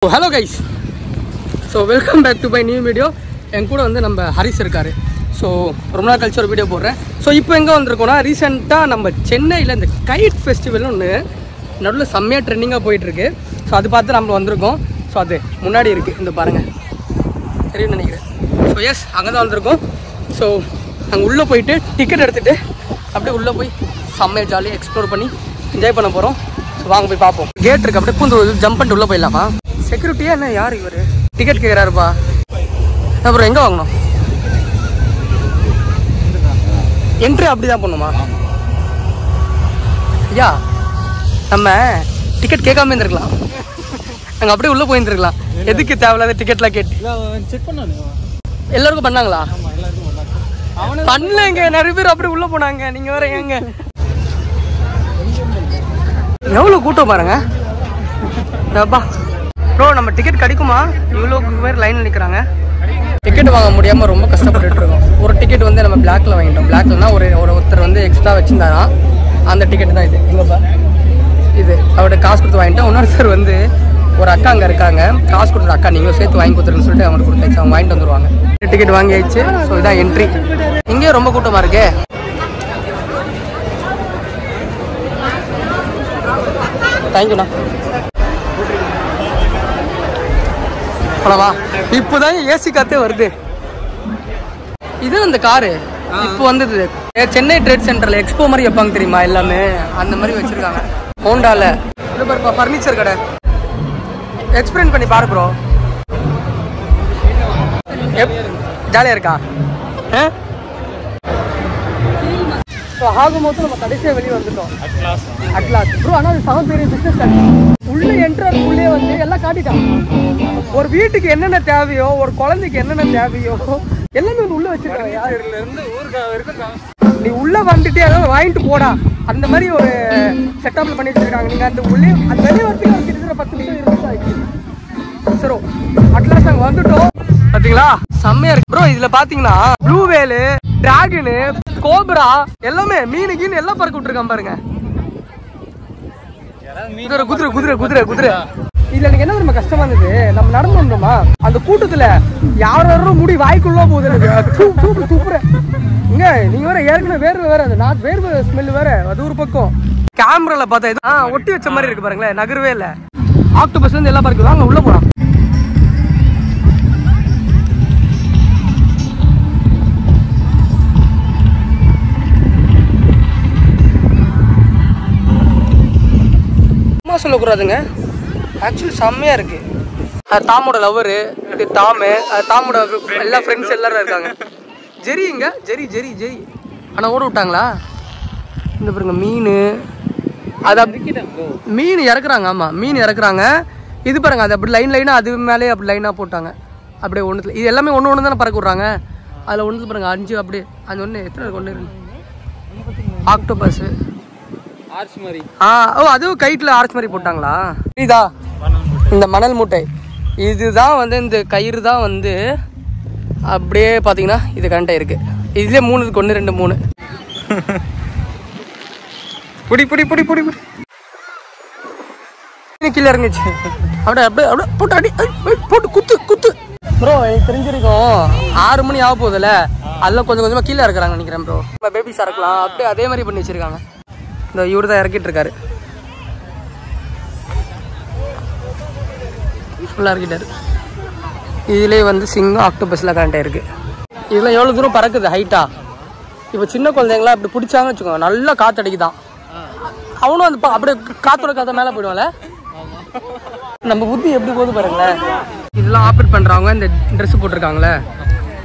Hello guys, so welcome back to my new video. என் கூட வந்து நம்ம ஹரிஸ் இருக்காரு. ஸோ ரொம்ப நாள் கழிச்சு ஒரு வீடியோ போடுறேன். ஸோ இப்போ எங்கே வந்திருக்கோம்னா ரீசெண்டாக நம்ம சென்னையில் இந்த கைட் ஃபெஸ்டிவல்னு ஒன்று நடுவில் செம்மையாக ட்ரெண்டிங்காக போயிட்டுருக்கு. ஸோ அது பார்த்து நம்ம வந்திருக்கோம். ஸோ அது முன்னாடி இருக்குது, இந்த பாருங்கள், தெரியும்னு நினைக்கிறேன். ஸோ எஸ், அங்கே தான் வந்திருக்கோம். ஸோ அங்கே உள்ளே போயிட்டு டிக்கெட் எடுத்துகிட்டு அப்படியே உள்ளே போய் செம்மையாக ஜாலியாக எக்ஸ்ப்ளோர் பண்ணி என்ஜாய் பண்ண போகிறோம். ஸோ வாங்க போய் பார்ப்போம். கேட் இருக்குது, அப்படியே பூந்து ஜம்ப் பண்ணிட்டு உள்ளே போயிடலாமா? செக்யூரிட்டியா என்ன, யார் இவர்? டிக்கெட் கேட்குறாருப்பா. அப்புறம் எங்கே வாங்கணும்? என்ட்ரி அப்படி தான் பண்ணுமா? ஐயா, நம்ம டிக்கெட் கேட்காம இருந்திருக்கலாம், நாங்கள் அப்படியே உள்ளே போயிருந்துருக்கலாம். எதுக்கு தேவையில்லாத டிக்கெட்லாம் கேட்டு செக் பண்ணாங்க. எல்லாருக்கும் பண்ணாங்களா? பண்ணலங்க, நிறைய பேர் அப்படியே உள்ளே போனாங்க. நீங்கள் வேற ஏங்க, எவ்வளோ கூட்டம் பாருங்க. டப்பா ப்ரோ, நம்ம டிக்கெட் கிடைக்குமா? இவ்வளோ பேர் லைனில் நிற்கிறாங்க. டிக்கெட் வாங்க முடியாமல் ரொம்ப கஷ்டப்பட்டுட்டு இருக்கோம். ஒரு டிக்கெட் வந்து நம்ம பிளாக்ல வாங்கிட்டோம். பிளாக்லனா ஒருத்தர் வந்து எக்ஸ்ட்ரா வச்சுருந்தாரா, அந்த டிக்கெட் தான் இது. இங்கப்பா இது அவர்கிட்ட காசு கொடுத்து வாங்கிட்டோம். இன்னொருத்தர் வந்து ஒரு அக்கா அங்கே இருக்காங்க, காசு கொடுத்த அக்கா நீங்களும் சேர்த்து வாங்கி கொடுத்துருன்னு சொல்லிட்டு அவங்க கொடுத்தாச்சு. அவங்க வாங்கிட்டு வந்துருவாங்க. டிக்கெட் வாங்கி ஆயிடுச்சு. ஸோ இதான் என்ட்ரி. இங்கேயும் ரொம்ப கூட்டமாக இருக்கே. தேங்க்யூண்ணா. இப்போதான் ஏசி காத்தே வருது. இது அந்த காரு இப்போ வந்தது. சென்னை ட்ரேட் சென்டர்ல எக்ஸ்போ மாதிரி வைப்பாங்க தெரியுமா, எல்லாமே அந்த மாதிரி வச்சிருக்காங்க. ஹோண்டால ஃபர்னிச்சர் கடை. எக்ஸ்பிளைன் பண்ணி பாரு ப்ரோ. ஜாலியா இருக்கா? ஆகும்போது நம்ம கடைசியாக வெளியே வந்துட்டோம். Atlas bro. ஆனால் அது செம பெரிய பிஸ்னஸ் காட்டி உள்ளே என்ட்ரர் உள்ளே வந்து எல்லாம் காட்டிட்டான். ஒரு வீட்டுக்கு என்னென்ன தேவையோ, ஒரு குழந்தைக்கு என்னென்ன தேவையோ எல்லாமே வந்து உள்ள வச்சிருக்காங்க. நீ உள்ள வந்துட்டே ஏதாவது வாங்கிட்டு போடா, அந்த மாதிரி ஒரு செட்டப்ல பண்ணி வச்சிருக்காங்க. நீங்க அந்த உள்ளே அந்த வெளியே வரத்துக்கு ஒரு கிட்டத்தட்ட 10 நிமிஷம் ஆயிடுச்சு. சரி, அட்லாஸ் அங்கே வந்துட்டோம். பாத்தீங்களா, செம்மையா இருக்கு ப்ரோ. இதுல பாத்தீங்கன்னா ப்ளூ வேலு, டிராகனு, கோப்ரா எல்லாமே மீனு கீனு எல்லாம் பறக்க விட்டுருக்கான் பாருங்க. குதிரை குதிரை குதிரை குதிரை. இதுல எனக்கு என்ன ரொம்ப கஷ்டமா இருந்தது, நம்ம நடந்து வந்தோமா, அந்த கூட்டத்துல யாரும் முடி வாய்க்குள்ள போகுது. தூப்புறேன் இங்க. நீங்க வேற ஏற்கனவே வேர்வை வேற, அது நான் வேர்வை ஸ்மெல் வேற, அது ஒரு பக்கம். கேமரால பார்த்தா இது ஒட்டி வச்ச மாதிரி இருக்கு பாருங்களேன், நகரவே இல்ல. ஆக்டோபஸ்ல இருந்து எல்லாம் பறக்குது. வாங்க உள்ள போலாம். சொல்லக்கூடாதுங்க, ஆக்சுவலி செம்மையா இருக்கு. அது டாமோட லவ்வரு, இது டாமு, அது டாமோட எல்லா ஃப்ரெண்ட்ஸ் எல்லாரும் இருக்காங்க. ஜெரி இங்க, ஜெரி ஜெரி ஜெரி. ஆனால் ஓட விட்டாங்களா? இந்த பாருங்க மீன், அது மீன் இறக்குறாங்க. ஆமாம், மீன் இறக்குறாங்க. இது பாருங்க, அது அப்படி லைன் லைனாக அது மேலே அப்படி லைனாக போட்டாங்க. அப்படியே ஒன்றுத்துல இது எல்லாமே ஒன்று ஒன்று தானே பறக்க விட்றாங்க. அதில் ஒன்று பாருங்க 5 அப்படியே. அது ஒன்று எத்தனை இருக்கு? ஒன்று இருக்கு. ஆக்டோபஸ் ஆர்ச் மாதிரி. ஓ, அதுவும் கைட்டில் ஆர்ச் மாதிரி போட்டாங்களா? இதா இந்த மணல் மூட்டை, இதுதான் வந்து இந்த கயிறு தான் வந்து அப்படியே பார்த்தீங்கன்னா இது கரெக்டாக இருக்கு. இதுலேயே 3 இருக்கு. 1 2 3. புடி புடி புடி புடி புடி. கீழே இறங்குச்சு. அப்படியே அப்படியே அப்படியே போட்டு அடி போட்டு குத்து குத்து. ப்ரோ, எனக்கு தெரிஞ்சிருக்கும் 6 மணி ஆக போகுதுல்ல, அதெல்லாம் கொஞ்சம் கொஞ்சமாக கீழே இறக்குறாங்க நினைக்கிறேன் ப்ரோ. பேபிஸ் இறக்கலாம், அப்படியே அதே மாதிரி பண்ணி வச்சிருக்காங்க. இந்த இவரு தான் இறக்கிட்டு இருக்காரு, ஃபுல்லாக இறக்கிட்டாரு. இதுலேயே வந்து சிங்கம், ஆக்டோபஸ்லாம் கரெக்டாக இருக்குது. இதெல்லாம் எவ்வளோ தூரம் பறக்குது ஹைட்டா. இப்போ சின்ன குழந்தைங்களாம் அப்படி பிடிச்சாங்கன்னு வச்சுக்கோங்க, நல்லா காற்று அடிக்குதான். அவனும் அந்த அப்படியே காற்றோட காற்ற மேலே போயிடுவான்ல. நம்ம புத்தி எப்படி போகுது பாருங்களேன். இதெல்லாம் ஆப்ரேட் பண்ணுறவங்க இந்த ட்ரெஸ் போட்டிருக்காங்களே,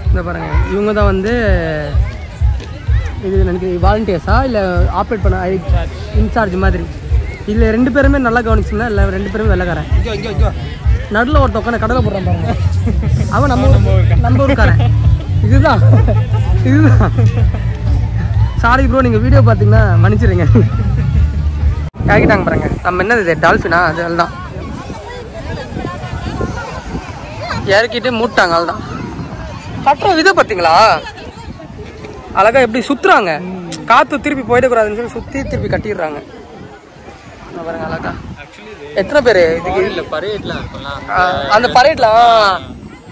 இந்த பாருங்க, இவங்க தான் வந்து இது எனக்கு வாலண்டியர்ஸா இல்லை ஆப்ரேட் பண்ண இன்சார்ஜ் மாதிரி. இதில் 2 பேருமே நல்லா கவனிச்சிங்கன்னா, இல்லை 2 பேருமே வெள்ளைக்காரன். நடுவில் ஒருத்த உட்காந்து கடலை போடுறான் பாருங்க, அவன் நம்ம ஊருக்காரன். இதுதான் இதுதான். சாரி ப்ரோ, நீங்கள் வீடியோ பார்த்தீங்கன்னா மன்னிச்சிடுங்க. இறக்கிட்டாங்க பாருங்க. நம்ம என்னது இது, டால்ஃபினா? அதெல்லாம் இறக்கிட்டு மூட்டாங்க. அதுதான் கட்டுற விதை பார்த்தீங்களா, அழகா எப்படி சுத்துறாங்க. காற்று திருப்பி போயிடக்கூடாதுன்னு சொல்லி சுற்றி திருப்பி கட்டிடுறாங்க பாருங்க, அழகா. எத்தனை பேர் அந்த பரேட்ல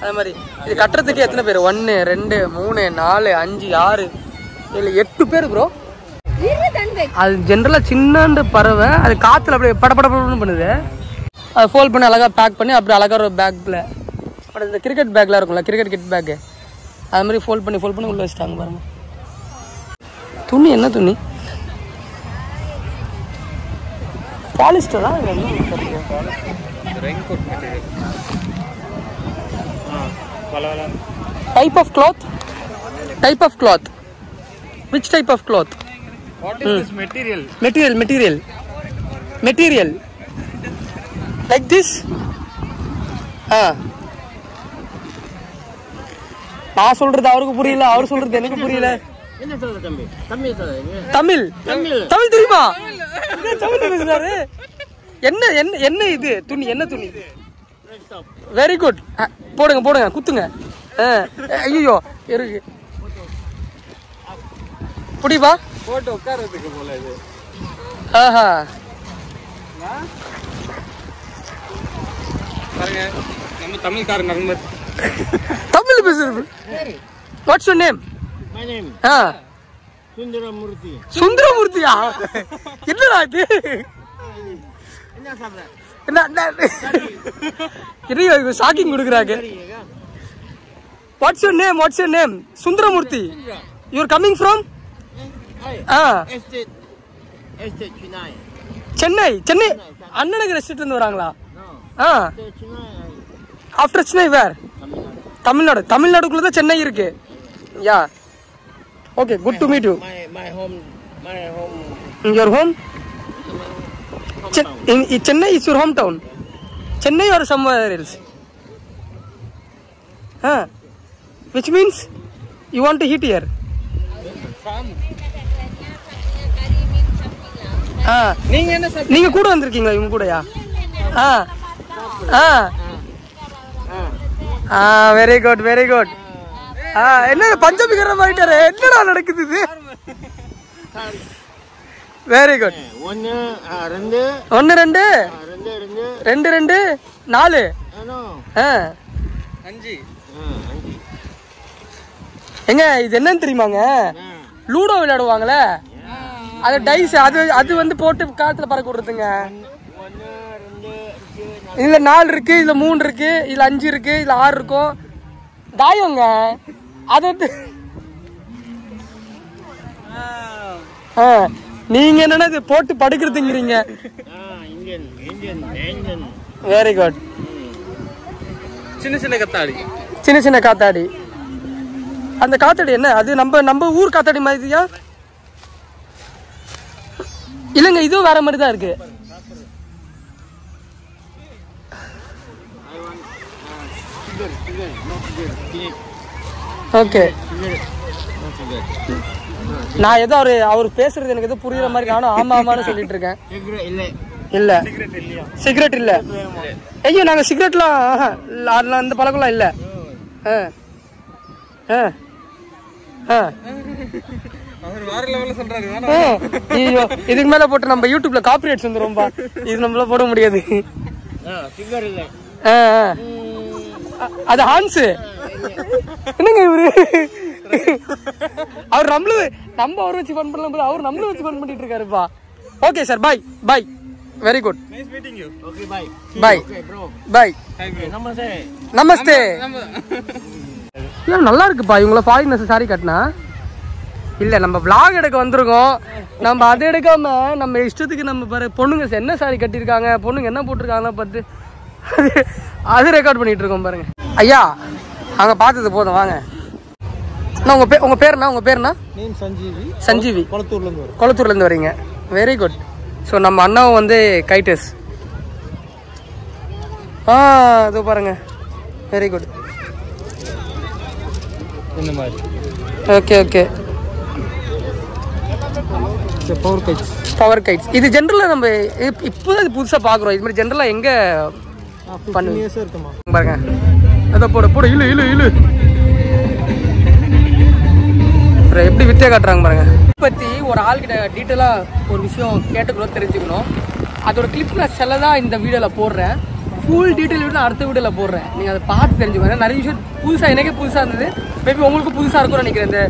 அது மாதிரி இது கட்டுறதுக்கு எத்தனை பேர் 1 2 3 4 5 6 7 8 பேர் ப்ரோ அது ஜென்ரலா சின்னண்டு பறவை அது காத்துல அப்படியே படபடன்னு பண்ணுது அதை ஃபோல்ட் பண்ணி அழகா பேக் பண்ணி அப்படி அழகா ஒரு பேக்ல இந்த கிரிக்கெட் பேக்லாம் இருக்கும்ல கிரிக்கெட் கிட் பேக் அது மாதிரி ஃபோல்ட் பண்ணி உள்ள வச்சிட்டாங்க பாருங்க துணி என்ன துணி பாலிஸ்டரா type of cloth which type of cloth what is this material like this நான் சொல்றது அவருக்கு புரியல அவர் சொல்றது எனக்கு புரியல என்ன சொல்ற தம்பி தமிழ் தெரியுமா தமிழ் பேசுறாரு என்ன இது துணி என்ன துணி வெரி குட் போடுங்க குத்துங்க ஐயோ இருக்கு புடிப்பா போட்டு உட்கார்றதுக்கு போல இது ஆஹா பாருங்க நம்ம தமிழ்காரங்க நண்பர் தமிழ் பேசுறது what's your name my name சுந்தரமூர்த்தியா என்னடா இது என்ன சாப்பிடுற என்ன ஷாக்கிங் கொடுக்குறாங்க what's your name Sundaramoorthy you are coming from Chennai அண்ணனுக்கு ரெஸ்ட் இருந்து வராங்களா ஆஃப்டர் சென்னை வேர் தமிழ்நாடுக்குள்ள தான் சென்னை இருக்கு yeah okay good to meet you my home your home Chennai is your hometown Chennai or somewhere else which means you want to hit here நீங்க கூட வந்திருக்கீங்களா இவங்க கூடயா வெரி குட் என்ன பஞ்சாபி கர மாட்டாரு என்னடா நடக்குது இது வெரி குட் 1 2 1 2 2 2 4 5 எங்க இது என்னன்னு தெரியுமாங்க லூடோ விளையாடுவாங்கல்ல அது டைஸ் அது வந்து போட்டு காத்துல பறக்க விடுறதுங்க இதுல 4 இருக்கு இதுல 3 இருக்கு இதுல 5 இருக்கு இதுல 6 இருக்கும் தாயங்க அது நீங்க என்னன்னா இது போட்டு படுக்கிறதுங்கிறீங்க வெரி குட் சின்ன காத்தாடி அந்த காத்தாடி என்ன அது நம்ம ஊர் காத்தாடி மாதிரியா இல்லங்க இதுவும் வேற மாதிரி தான் இருக்கு ஓகே நான் ஏதோ அவர் பேசுறது எனக்கு ஏதோ புரியுற மாதிரி நானும் ஆமான்னு சொல்லிட்டு இருக்கேன் இல்ல சிகரெட் இல்ல ஐயோ நாங்க சிகரெட்லாம் அந்த பழக்கம்லாம் இல்ல இதுக்கு மேல போட்டு நம்ம யூடியூப்ல காப்பிரைட்ஸ் வந்துரும்பா இது நம்மளால போட முடியாது அது ஹான்ஸ் என்னங்க இவரு அவர் நம்ம அவரை வச்சு ஃபன் பண்ணலாம் போது அவர் நம்மள வச்சு ஃபன் பண்ணிட்டு இருக்காருப்பா okay sir bye very good bye நமஸ்தே நல்லா இருக்குப்பா இவங்கள ஃபாரினர்ஸ் சாரி கட்டினா இல்ல நம்ம vlog எடுக்க வந்திருக்கோம் நம்ம அதை எடுக்காம நம்ம இஷ்டத்துக்கு நம்ம பாரு பொண்ணுங்க என்ன சாரி கட்டியிருக்காங்க பொண்ணுங்க என்ன போட்டிருக்காங்கன்னு பார்த்து அது ரெக்கார்ட் பண்ணிட்டு இருக்கோம் பாருங்க ஐயா அங்க பார்த்தது போதும் வாங்க உங்க பேருனா சஞ்சீவி கொளத்தூர்ல இருந்து வரீங்க வெரி குட் ஸோ நம்ம அண்ணாவும் வந்து கைட்டஸ் இதோ பாருங்க வெரி குட் இந்த மாதிரி ஓகே பவர் கைட்ஸ் இது ஜென்ரலா நம்ம இப்போதான் புதுசா பாக்குறோம் இது மாதிரி ஜென்ரலா எங்க பண்ணுங்க பாருங்க அத போட இழு எப்படி வித்தியா காட்டுறாங்க பாருங்க பத்தி ஒரு ஆள் கிட்ட டீட்டெயிலா ஒரு விஷயம் கேட்டுக்கணும் தெரிஞ்சுக்கணும் அதோட கிளிப் நான் சிலதான் இந்த வீடியோவில் போடுறேன். ஃபுல் டீட்டெயில் வீடியோ அடுத்த வீடியோவில் போடுறேன். நீங்கள் அதை பார்த்து தெரிஞ்சுக்கோங்க. நிறைய விஷயம் புதுசாக எனக்கே புதுசாக இருந்தது. மேபி உங்களுக்கு புதுசாக இருக்கும்னு நினைக்கிறேன். இந்த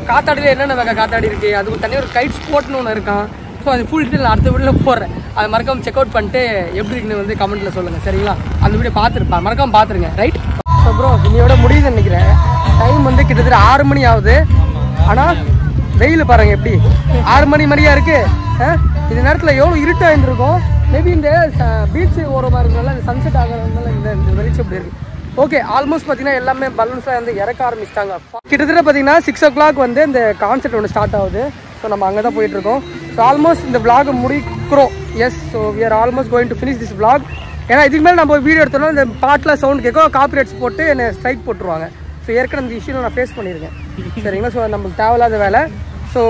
காத்தாடியில் என்னென்ன வகை காத்தாடி இருக்குது, அதுக்கு தனியாக ஒரு கைட் ஸ்போர்ட்னு ஒன்று இருக்கான். ஸோ அது ஃபுல் டீட்டெயில் அடுத்த வீடியோவில் போடுறேன். அதை மறக்காமல் செக் அவுட் பண்ணிட்டு எப்படி இருக்குன்னு வந்து கமெண்ட்டில் சொல்லுங்கள். சரிங்களா? அந்த வீடியோ பார்த்துருப்பேன், மறக்காமல் பார்த்துருங்க. ரைட்? ஸோ ப்ரோ இன்னையோட முடியுதுன்னு நினைக்கிறேன். டைம் வந்து கிட்டத்தட்ட 6 மணி ஆகுது. ஆனால் வெயில் பாருங்கள் எப்படி 6 மணி மாதிரியா இருக்குது. இந்த நேரத்தில் எவ்வளோ இருட்டாக இருந்திருக்கும். மேபி இந்த பீச் ஓரமாக இருக்கிறதுனால இந்த சன்செட் ஆகிறதுனால இந்த வெளிச்சம் இப்படி இருக்குது. ஓகே, ஆல்மோஸ்ட் பார்த்தீங்கன்னா எல்லாமே பலூன்ஸ்லாம் வந்து இறக்க ஆரம்பிச்சிட்டாங்க. கிட்டத்தட்ட பார்த்தீங்கன்னா 6 o'clock வந்து இந்த கான்செர்ட் ஒன்று ஸ்டார்ட் ஆகுது. ஸோ நம்ம அங்கே தான் போயிட்டுருக்கோம். ஸோ ஆல்மோஸ்ட் இந்த vlog முடிக்கிறோம். Yes, so we are almost going to finish this vlog. ஏன்னா இதுக்கு மேலே நம்ம வீடியோ எடுத்தோம்னா இந்த பாட்டில் சவுண்ட் கேட்கும், காப்பிரைட்ஸ் போட்டு என்னை ஸ்ட்ரைக் போட்டுருவாங்க. ஸோ ஏற்கனவே இந்த இஷ்யூ நான் ஃபேஸ் பண்ணியிருக்கேன். சரிங்களா? ஸோ நமக்கு தேவையில்லாத வேலை. ஸோ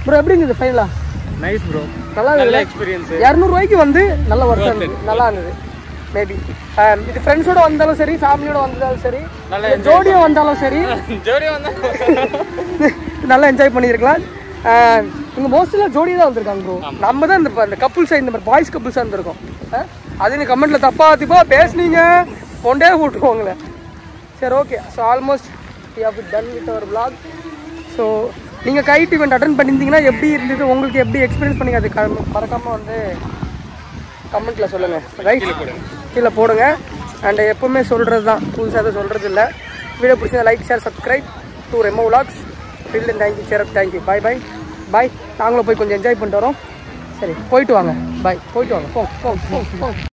ப்ரோ எப்படி இருந்தது ஃபைனலாக? நைஸ் ப்ரோ, நல்லா நல்ல எக்ஸ்பீரியன்ஸ். 200 ரூபாய்க்கு வந்து நல்ல ஒர்க் இருந்தது, நல்லா இருந்தது. மேபி இது ஃப்ரெண்ட்ஸோட வந்தாலும் சரி, ஃபேமிலியோட வந்தாலும் சரி, ஜோடியோ வந்தாலும் சரி, நல்லா என்ஜாய் பண்ணியிருக்கலாம். இங்கே மோஸ்ட்லியாக ஜோடியாக தான் வந்திருக்காங்க ப்ரோ. நம்ம தான் இந்த கப்புள்ஸாக இந்த மாதிரி பாய்ஸ் கப்புள்ஸாக இருந்திருக்கோம். அது நீ கமெண்ட்டில் தப்பா பேசுனீங்க கொண்டே விட்டுருவாங்களே. சரி, okay. So almost we have done with our vlog. So நீங்கள் கைட் ஈவெண்ட் அட்டன் பண்ணியிருந்தீங்கன்னா எப்படி இருந்தது, உங்களுக்கு எப்படி எக்ஸ்பீரியன்ஸ் பண்ணிங்க, அது மறக்காமல் வந்து கமெண்ட்டில் சொல்லுங்கள். ரைட்? கீழே போடுங்க. அண்ட் எப்போவுமே சொல்கிறது தான், புதுசாக எதுவும் சொல்கிறது இல்லை. வீடியோ பிடிச்சா like, share, subscribe to Remo vlogs. Till thank you, sir, thank you. Bye bye bye. நாங்களும் போய் கொஞ்சம் என்ஜாய் பண்ணிட்டு வரோம். சரி, போயிட்டு வாங்க. பாய். போயிட்டு வாங்க. போங்க.